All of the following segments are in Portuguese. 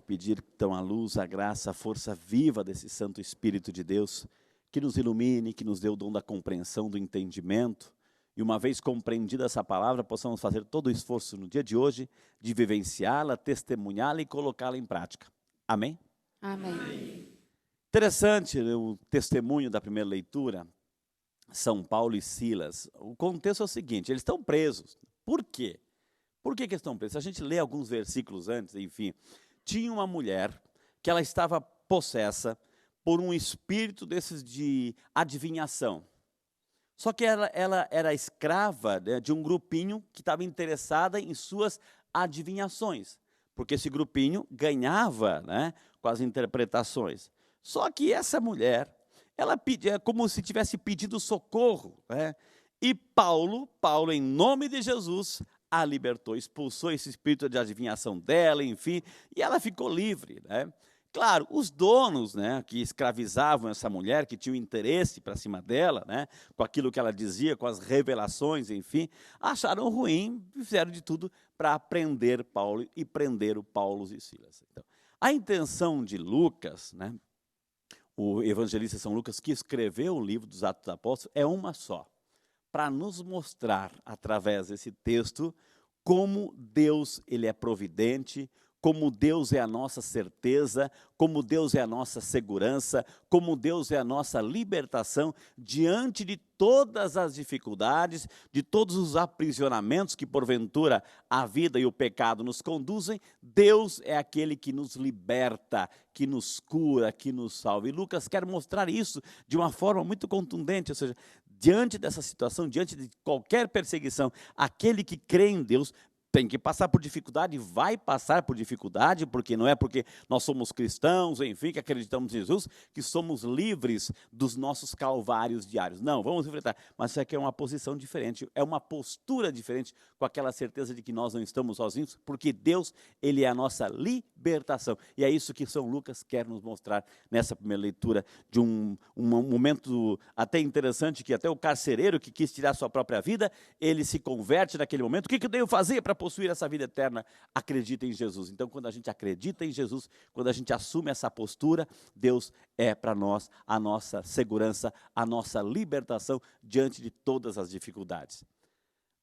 pedir então a luz, a graça, a força viva desse Santo Espírito de Deus, que nos ilumine, que nos dê o dom da compreensão, do entendimento, e uma vez compreendida essa palavra, possamos fazer todo o esforço no dia de hoje, de vivenciá-la, testemunhá-la e colocá-la em prática. Amém? Amém. Interessante, né, o testemunho da primeira leitura, São Paulo e Silas. O contexto é o seguinte, eles estão presos. Por quê? Por que estão presos? A gente lê alguns versículos antes, enfim. Tinha uma mulher que ela estava possessa por um espírito desses de adivinhação. Só que ela era escrava, né, de um grupinho que estava interessada em suas adivinhações. Porque esse grupinho ganhava, né, com as interpretações. Só que essa mulher, ela pedia como se tivesse pedido socorro, né? E Paulo, em nome de Jesus, a libertou, expulsou esse espírito de adivinhação dela, enfim, e ela ficou livre, né? Claro, os donos, né, que escravizavam essa mulher, que tinham interesse para cima dela, né, com aquilo que ela dizia, com as revelações, enfim, acharam ruim, fizeram de tudo para prender Paulo e prender o Paulo e Silas. Então, a intenção de Lucas, né, o evangelista São Lucas, que escreveu o livro dos Atos dos Apóstolos, é uma só, para nos mostrar, através desse texto, como Deus ele é providente, como Deus é a nossa certeza, como Deus é a nossa segurança, como Deus é a nossa libertação diante de todas as dificuldades, de todos os aprisionamentos que porventura a vida e o pecado nos conduzem. Deus é aquele que nos liberta, que nos cura, que nos salva. E Lucas quer mostrar isso de uma forma muito contundente, ou seja, diante dessa situação, diante de qualquer perseguição, aquele que crê em Deus tem que passar por dificuldade, vai passar por dificuldade, porque não é porque nós somos cristãos, enfim, que acreditamos em Jesus, que somos livres dos nossos calvários diários. Não, vamos enfrentar, mas isso aqui é uma posição diferente, é uma postura diferente, com aquela certeza de que nós não estamos sozinhos, porque Deus, ele é a nossa libertação. E é isso que São Lucas quer nos mostrar nessa primeira leitura, de um momento até interessante, que até o carcereiro que quis tirar sua própria vida, ele se converte naquele momento. O que eu devo fazer para possuir essa vida eterna? Acredita em Jesus. Então, quando a gente acredita em Jesus, quando a gente assume essa postura, Deus é para nós a nossa segurança, a nossa libertação diante de todas as dificuldades.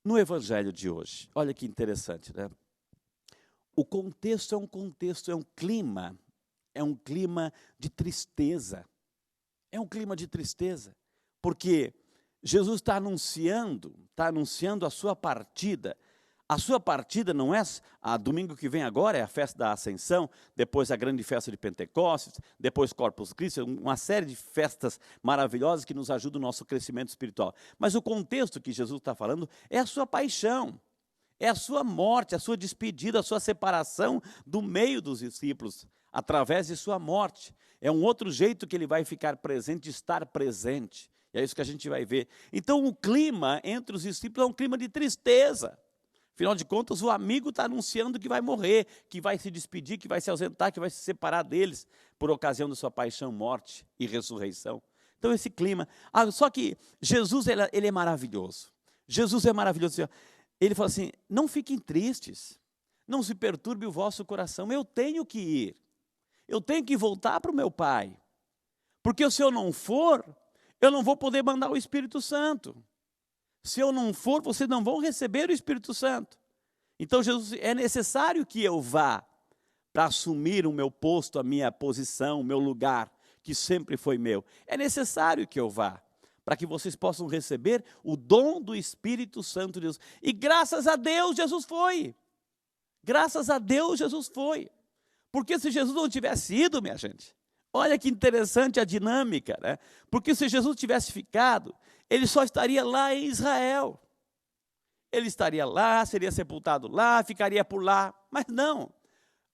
No evangelho de hoje, olha que interessante, né? O contexto é um clima de tristeza. É um clima de tristeza, porque Jesus está anunciando a sua partida. A sua partida não é a domingo que vem agora, é a festa da Ascensão, depois a grande festa de Pentecostes, depois Corpus Christi, uma série de festas maravilhosas que nos ajudam no nosso crescimento espiritual. Mas o contexto que Jesus está falando é a sua paixão, é a sua morte, a sua despedida, a sua separação do meio dos discípulos, através de sua morte. É um outro jeito que ele vai ficar presente, de estar presente. E é isso que a gente vai ver. Então o clima entre os discípulos é um clima de tristeza. Afinal de contas, o amigo está anunciando que vai morrer, que vai se despedir, que vai se ausentar, que vai se separar deles por ocasião da sua paixão, morte e ressurreição. Então esse clima. Só que Jesus ele é maravilhoso. Jesus é maravilhoso. Ele fala assim, não fiquem tristes, não se perturbe o vosso coração. Eu tenho que ir, eu tenho que voltar para o meu Pai. Porque se eu não for, eu não vou poder mandar o Espírito Santo. Se eu não for, vocês não vão receber o Espírito Santo. Então, Jesus, é necessário que eu vá para assumir o meu posto, a minha posição, o meu lugar, que sempre foi meu. É necessário que eu vá, para que vocês possam receber o dom do Espírito Santo de Deus. E graças a Deus, Jesus foi. Graças a Deus, Jesus foi. Porque se Jesus não tivesse ido, minha gente, olha que interessante a dinâmica, né? Porque se Jesus tivesse ficado, ele só estaria lá em Israel. Ele estaria lá, seria sepultado lá, ficaria por lá. Mas não.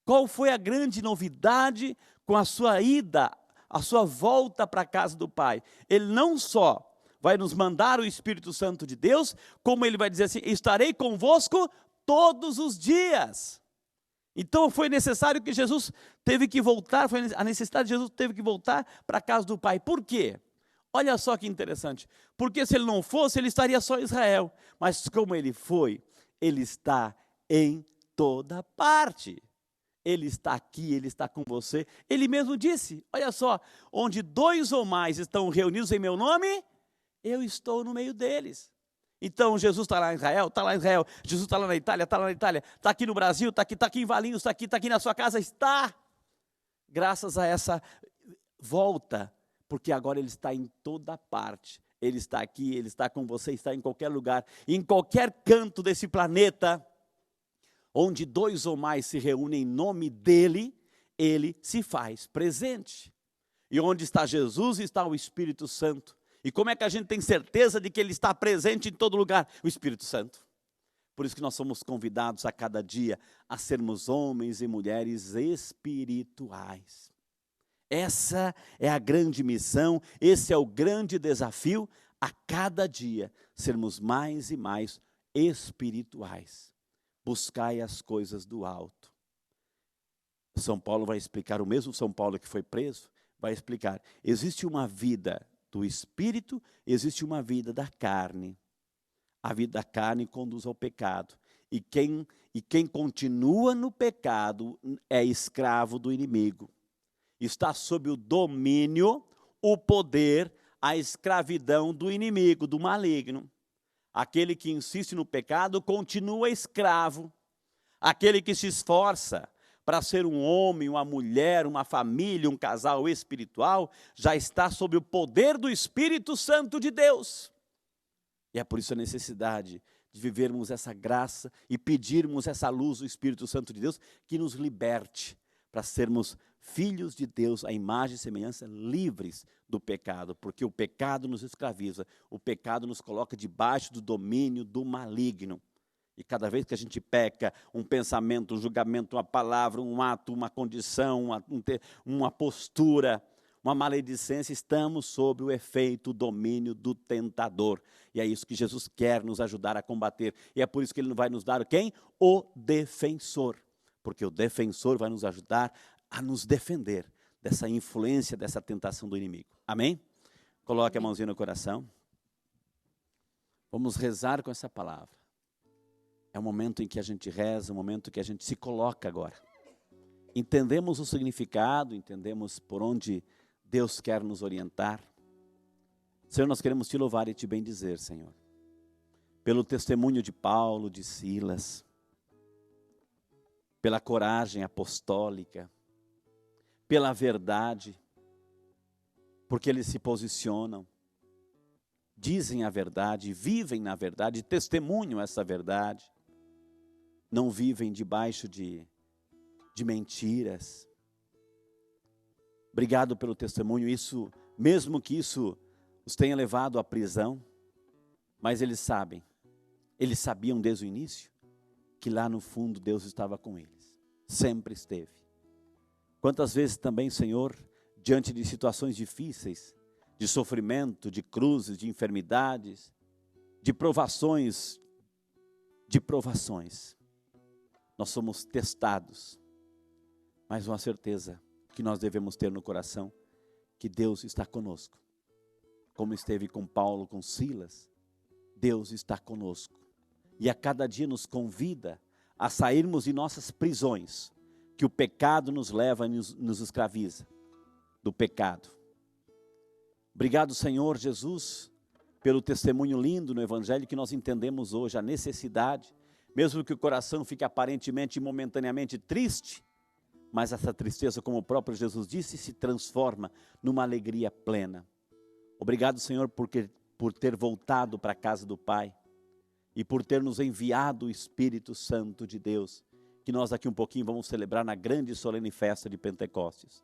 Qual foi a grande novidade com a sua ida, a sua volta para a casa do Pai? Ele não só vai nos mandar o Espírito Santo de Deus, como ele vai dizer assim, estarei convosco todos os dias. Então foi necessário que Jesus teve que voltar, foi a necessidade de Jesus teve que voltar para a casa do Pai. Por quê? Olha só que interessante, porque se ele não fosse, ele estaria só em Israel, mas como ele foi, ele está em toda parte. Ele está aqui, Ele está com você. Ele mesmo disse, olha só, onde 2 ou mais estão reunidos em meu nome, eu estou no meio deles. Então, Jesus está lá em Israel, está lá em Israel. Jesus está lá na Itália, está lá na Itália. Está aqui no Brasil, está aqui em Valinhos, está aqui na sua casa, está. Graças a essa volta, porque agora Ele está em toda parte. Ele está aqui, Ele está com você, está em qualquer lugar, em qualquer canto desse planeta, onde 2 ou mais se reúnem em nome dEle, Ele se faz presente. E onde está Jesus, está o Espírito Santo. E como é que a gente tem certeza de que Ele está presente em todo lugar? O Espírito Santo. Por isso que nós somos convidados a cada dia a sermos homens e mulheres espirituais. Essa é a grande missão, esse é o grande desafio, a cada dia sermos mais e mais espirituais. Buscai as coisas do alto. São Paulo vai explicar, o mesmo São Paulo que foi preso, vai explicar, existe uma vida do espírito, existe uma vida da carne. A vida da carne conduz ao pecado. E quem continua no pecado é escravo do inimigo. Está sob o domínio, o poder, a escravidão do inimigo, do maligno. Aquele que insiste no pecado continua escravo. Aquele que se esforça para ser um homem, uma mulher, uma família, um casal espiritual, já está sob o poder do Espírito Santo de Deus. E é por isso a necessidade de vivermos essa graça e pedirmos essa luz do Espírito Santo de Deus que nos liberte para sermos filhos de Deus, à imagem e semelhança, livres do pecado, porque o pecado nos escraviza, o pecado nos coloca debaixo do domínio do maligno. E cada vez que a gente peca, um pensamento, um julgamento, uma palavra, um ato, uma condição, uma postura, uma maledicência, estamos sob o efeito, o domínio do tentador. E é isso que Jesus quer nos ajudar a combater. E é por isso que Ele vai nos dar quem? O defensor. Porque o defensor vai nos ajudar a nos defender dessa influência, dessa tentação do inimigo. Amém? Coloque a mãozinha no coração. Vamos rezar com essa palavra. É o momento em que a gente reza, o momento em que a gente se coloca agora. Entendemos o significado, entendemos por onde Deus quer nos orientar. Senhor, nós queremos te louvar e te bendizer, Senhor. Pelo testemunho de Paulo, de Silas, pela coragem apostólica, pela verdade, porque eles se posicionam, dizem a verdade, vivem na verdade, testemunham essa verdade. Não vivem debaixo de mentiras. Obrigado pelo testemunho, isso, mesmo que isso os tenha levado à prisão, mas eles sabiam desde o início, que lá no fundo Deus estava com eles, sempre esteve. Quantas vezes também, Senhor, diante de situações difíceis, de sofrimento, de cruzes, de enfermidades, de provações, nós somos testados, mas uma certeza que nós devemos ter no coração, que Deus está conosco, como esteve com Paulo, com Silas, Deus está conosco, e a cada dia nos convida a sairmos de nossas prisões, que o pecado nos leva e nos escraviza, do pecado. Obrigado, Senhor Jesus, pelo testemunho lindo no Evangelho que nós entendemos hoje, a necessidade, mesmo que o coração fique aparentemente e momentaneamente triste, mas essa tristeza, como o próprio Jesus disse, se transforma numa alegria plena. Obrigado, Senhor, por ter voltado para a casa do Pai e por ter nos enviado o Espírito Santo de Deus, que nós daqui um pouquinho vamos celebrar na grande e solene festa de Pentecostes.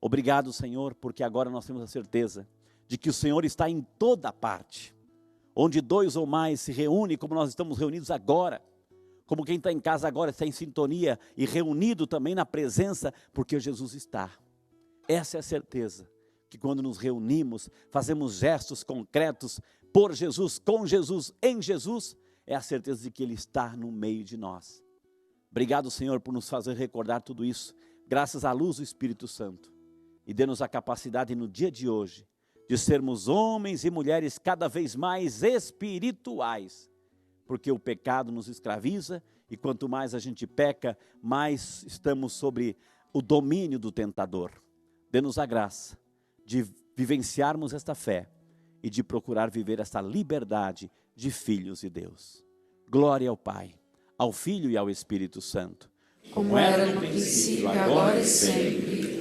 Obrigado, Senhor, porque agora nós temos a certeza de que o Senhor está em toda parte. Onde 2 ou mais se reúnem, como nós estamos reunidos agora, como quem está em casa agora está em sintonia e reunido também na presença, porque Jesus está. Essa é a certeza, que quando nos reunimos, fazemos gestos concretos por Jesus, com Jesus, em Jesus, é a certeza de que Ele está no meio de nós. Obrigado, Senhor, por nos fazer recordar tudo isso, graças à luz do Espírito Santo. E dê-nos a capacidade no dia de hoje, de sermos homens e mulheres cada vez mais espirituais, porque o pecado nos escraviza E quanto mais a gente peca, mais estamos sobre o domínio do tentador. Dê-nos a graça de vivenciarmos esta fé e de procurar viver esta liberdade de filhos de Deus. Glória ao Pai, ao Filho e ao Espírito Santo. Como era no princípio, agora e sempre,